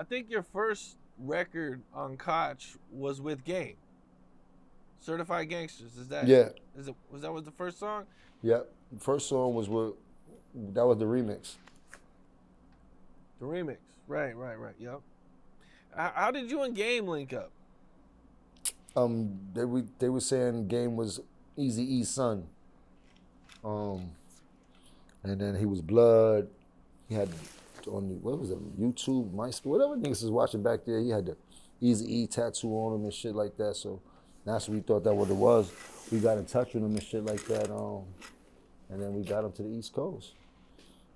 I think your first record on Koch was with Game, Certified Gangsters. Yeah, Was that was the first song? yeah. First song was what that was the remix. The remix. Right. Yep. How did you and Game link up? They were saying Game was Easy E's son. Um, and then he was Blood. He had on the, what was it, YouTube, MySpace, whatever niggas was watching back there. He had the Easy E tattoo on him and shit like that. So that's what we thought that what it was. We got in touch with him and shit like that. And then we got him to the East Coast.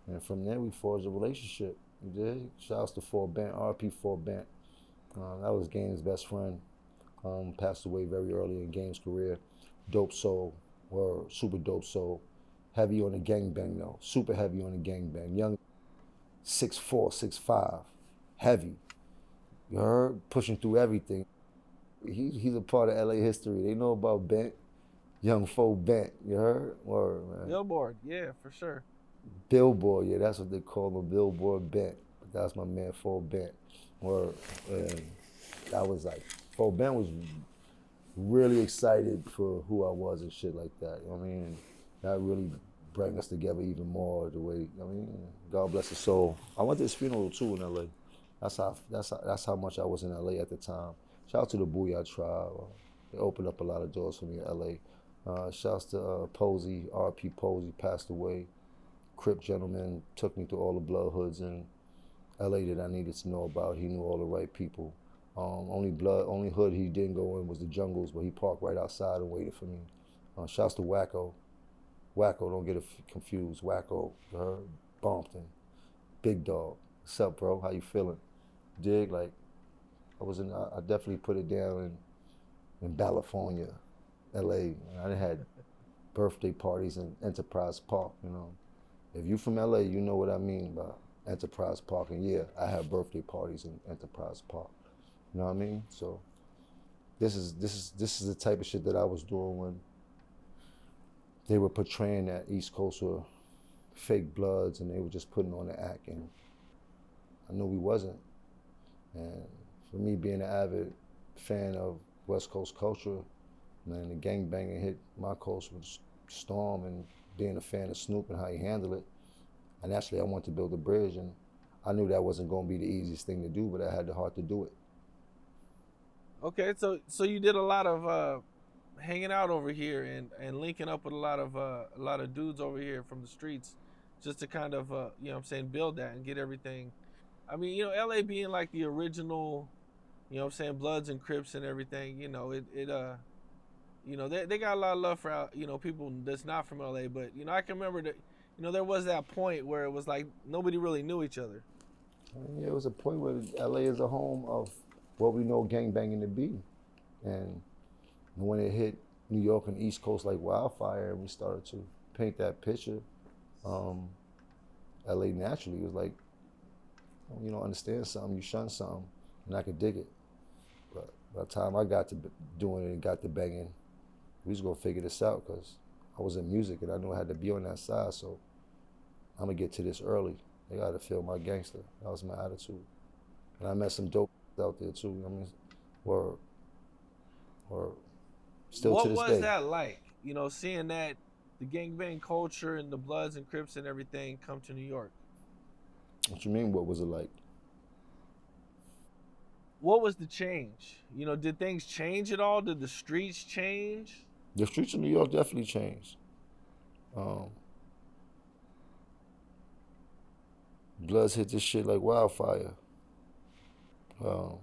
And from there we forged a relationship. You did. Shouts to Four Bent, RP Four Bent. That was Game's best friend. Passed away very early in Game's career. Dope soul, or super dope soul. Heavy on the gangbang though. Super heavy on the gangbang. Young 6'4", 6'5", heavy. You heard? Pushing through everything. He's a part of LA history. They know about Bent, young Fo Bent. You heard? Word, man. Billboard. Yeah, for sure. Billboard, yeah, that's what they call him, Billboard Bent. But that's my man Fo Bent. Word. And that was like, Fo Bent was really excited for who I was and shit like that. You know what I mean? And that really bring us together even more the way, I mean, God bless his soul. I went to his funeral too in LA. That's how much I was in LA at the time. Shout out to the Booyah Tribe. They opened up a lot of doors for me in LA. Shouts to Posey, RP Posey passed away. Crip gentleman took me to all the blood hoods in LA that I needed to know about. He knew all the right people. Only hood he didn't go in was the jungles, but he parked right outside and waited for me. Shouts to Wacko. Wacko, don't get it confused. Wacko, you heard? Bumpton. Big dog. What's up, bro? How you feeling? Dig? Like, I definitely put it down in California, LA. I had birthday parties in Enterprise Park, you know. If you from LA, you know what I mean by Enterprise Park. And yeah, I have birthday parties in Enterprise Park. You know what I mean? So this is the type of shit that I was doing when they were portraying that East Coast were fake Bloods and they were just putting on the act, and I knew we wasn't. And for me being an avid fan of West Coast culture, man, the gangbanging hit my coast with storm, and being a fan of Snoop and how he handled it. And actually I wanted to build a bridge, and I knew that wasn't gonna be the easiest thing to do, but I had the heart to do it. Okay, so you did a lot of hanging out over here and linking up with a lot of dudes over here from the streets, just to kind of you know what I'm saying, build that and get everything. I mean, you know, LA being like the original, you know what I'm saying, Bloods and Crips and everything, you know, it you know, they got a lot of love for, you know, people that's not from LA, but you know, I can remember that, you know, there was that point where it was like nobody really knew each other. And yeah, it was a point where LA is a home of what we know gangbanging to be. And when it hit New York and East Coast like wildfire, and we started to paint that picture, um, LA naturally was like, you don't understand something, you shun something, and I could dig it. But by the time I got to doing it and got to banging, we was gonna figure this out because I was in music and I knew I had to be on that side. So I'm gonna get to this early. They gotta feel my gangster. That was my attitude. And I met some dope out there too. I mean, were still to What this was day. that like? You know, seeing that the gangbang culture and the Bloods and Crips and everything come to New York. What you mean? What was it like? What was the change? You know, did things change at all? Did the streets change? The streets of New York definitely changed. Um, Bloods hit this shit like wildfire. Um,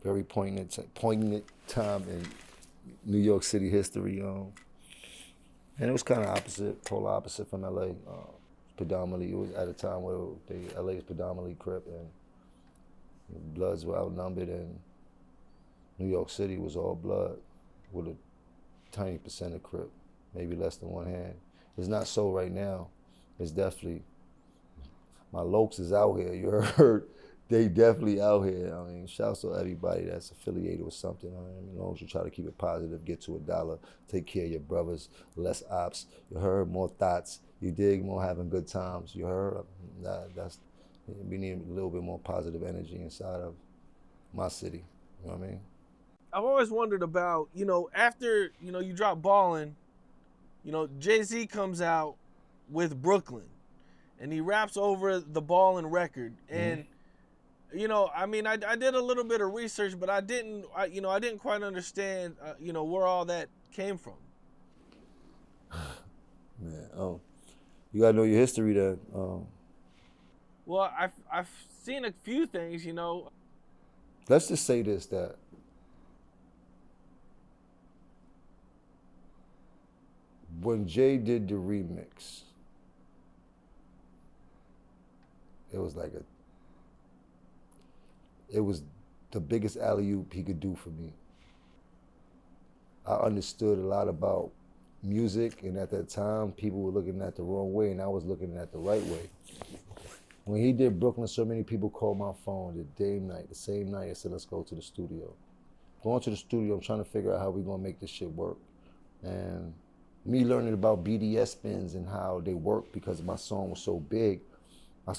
Very poignant time in New York City history. And it was kind of opposite, polar opposite from LA. Predominantly, it was at a time where LA is predominantly Crip, and Bloods were outnumbered, and New York City was all Blood with a tiny percent of Crip, maybe less than one hand. It's not so right now. It's definitely, my lokes is out here, you heard? They definitely out here. I mean, shouts to everybody that's affiliated with something. I mean, as long as you try to keep it positive, get to $1, take care of your brothers, less ops. You heard? More thoughts. You dig? More having good times. You heard? We need a little bit more positive energy inside of my city. You know what I mean? I've always wondered about, after, you drop Ballin', Jay-Z comes out with Brooklyn and he raps over the Ballin' record. And, I mean, I did a little bit of research, but I didn't quite understand, where all that came from. Man, you gotta know your history then. Well, I've seen a few things, Let's just say this, that when Jay did the remix, it was like it was the biggest alley-oop he could do for me. I understood a lot about music, and at that time, people were looking at the wrong way, and I was looking at the right way. When he did Brooklyn, so many people called my phone the same night, and said, let's go to the studio. Going to the studio, I'm trying to figure out how we're gonna make this shit work. And me learning about BDS spins and how they work because my song was so big, I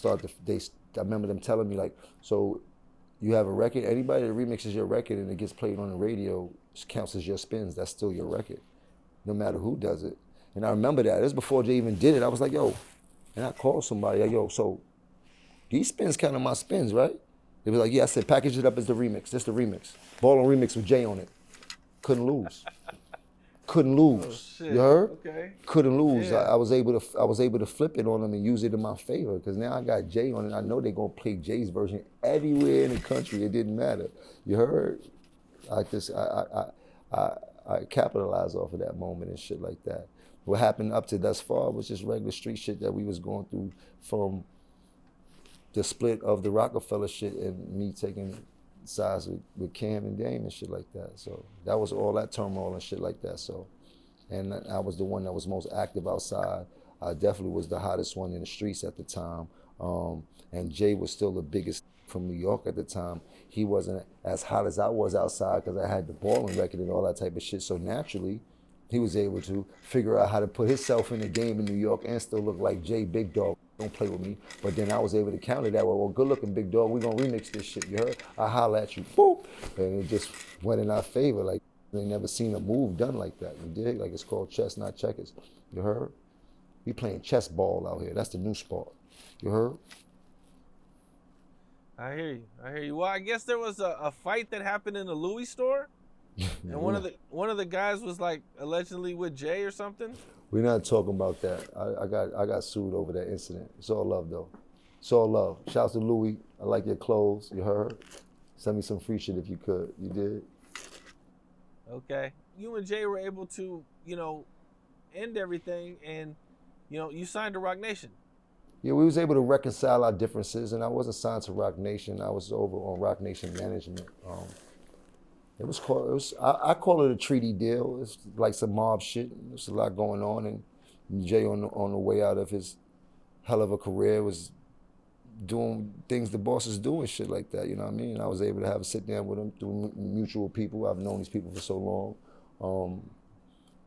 remember them telling me like, so you have a record, anybody that remixes your record and it gets played on the radio counts as your spins, that's still your record, no matter who does it. And I remember that, this was before Jay even did it. I was like, yo, and I called somebody, like, yo, so these spins kind of my spins, right? They was like, yeah, I said, package it up as the remix, this the remix. Ballin' remix with Jay on it. Couldn't lose. Couldn't lose. Oh, shit. You heard? Okay. Couldn't lose. Yeah. I was able to flip it on them and use it in my favor because now I got Jay on it. I know they're gonna play Jay's version everywhere in the country. It didn't matter. You heard? I capitalized off of that moment and shit like that. What happened up to thus far was just regular street shit that we was going through from the split of the Rockefeller shit and me taking sides with Cam and Dame and shit like that. So that was all that turmoil and shit like that. So, and I was the one that was most active outside. I definitely was the hottest one in the streets at the time. And Jay was still the biggest from New York at the time. He wasn't as hot as I was outside because I had the Ballin' record and all that type of shit. So naturally, he was able to figure out how to put himself in the game in New York and still look like Jay Big Dog. Don't play with me. But then I was able to counter that. Well, good looking Big Dog. We gonna remix this shit. You heard? I holla at you. Boop. And it just went in our favor. Like they never seen a move done like that. You dig? Like it's called chess, not checkers. You heard? We playing chess ball out here. That's the new sport. You heard? I hear you. Well, I guess there was a fight that happened in the Louis store, and one of the guys was like allegedly with Jay or something. We're not talking about that. I got sued over that incident. It's all love though. It's all love. Shouts to Louis. I like your clothes. You heard? Send me some free shit if you could. You did? Okay. You and Jay were able to, end everything, and you signed to Roc Nation. Yeah, we was able to reconcile our differences, and I wasn't signed to Roc Nation. I was over on Roc Nation management. I call it a treaty deal. It's like some mob shit. There's a lot going on, and Jay on the way out of his hell of a career was doing things the bosses do and shit like that. You know what I mean? I was able to have a sit down with him through mutual people. I've known these people for so long.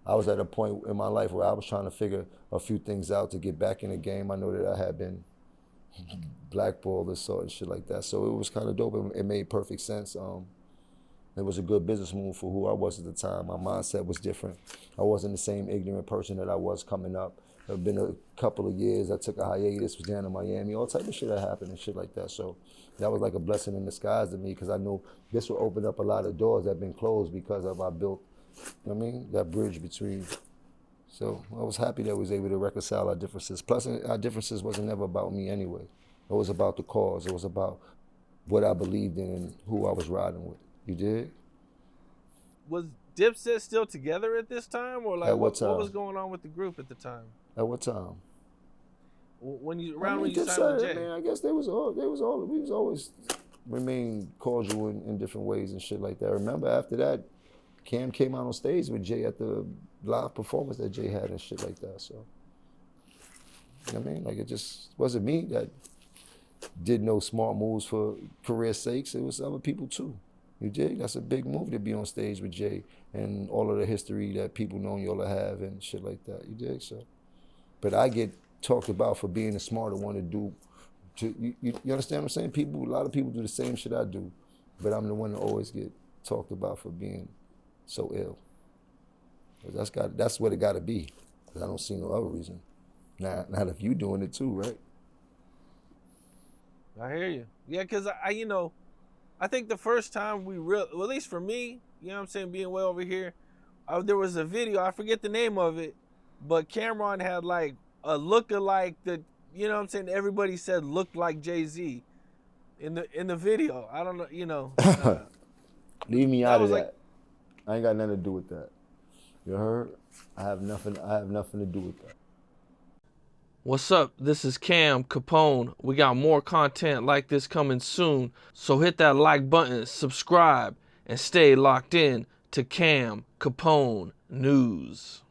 I was at a point in my life where I was trying to figure a few things out to get back in the game. I know that I had been blackballed or so and shit like that. So it was kind of dope. It made perfect sense. It was a good business move for who I was at the time. My mindset was different. I wasn't the same ignorant person that I was coming up. It had been a couple of years. I took a hiatus, was down in Miami. All type of shit that happened and shit like that. So that was like a blessing in disguise to me because I knew this would open up a lot of doors that had been closed because of I built, you know what I mean, that bridge between. So I was happy that we was able to reconcile our differences. Plus, our differences wasn't never about me anyway. It was about the cause. It was about what I believed in and who I was riding with. You did? Was Dipset still together at this time, or like At what time? what was going on with the group at the time? At what time? When you Dipset, signed with Jay? I mean, I guess we was always remain cordial in different ways and shit like that. Remember after that, Cam came out on stage with Jay at the live performance that Jay had and shit like that. So, you know what I mean? Like it just wasn't me that did no smart moves for career sakes. It was other people too. You dig? That's a big move to be on stage with Jay and all of the history that people know y'all have and shit like that. You dig? So, but I get talked about for being the smarter one to do You understand what I'm saying? A lot of people do the same shit I do, but I'm the one that always get talked about for being so ill. 'Cause that's what it got to be. 'Cause I don't see no other reason. Not if you doing it too, right? I hear you. Yeah, because I think the first time well, at least for me, you know what I'm saying, being way over here, there was a video, I forget the name of it, but Cameron had like a lookalike that, you know what I'm saying, everybody said looked like Jay-Z in the video. I don't know, Leave me that out of was that. like, I ain't got nothing to do with that. You heard? I have nothing to do with that. what's up? This is Cam Capone. We got more content like this coming soon, so hit that like button, subscribe, and stay locked in to Cam Capone News.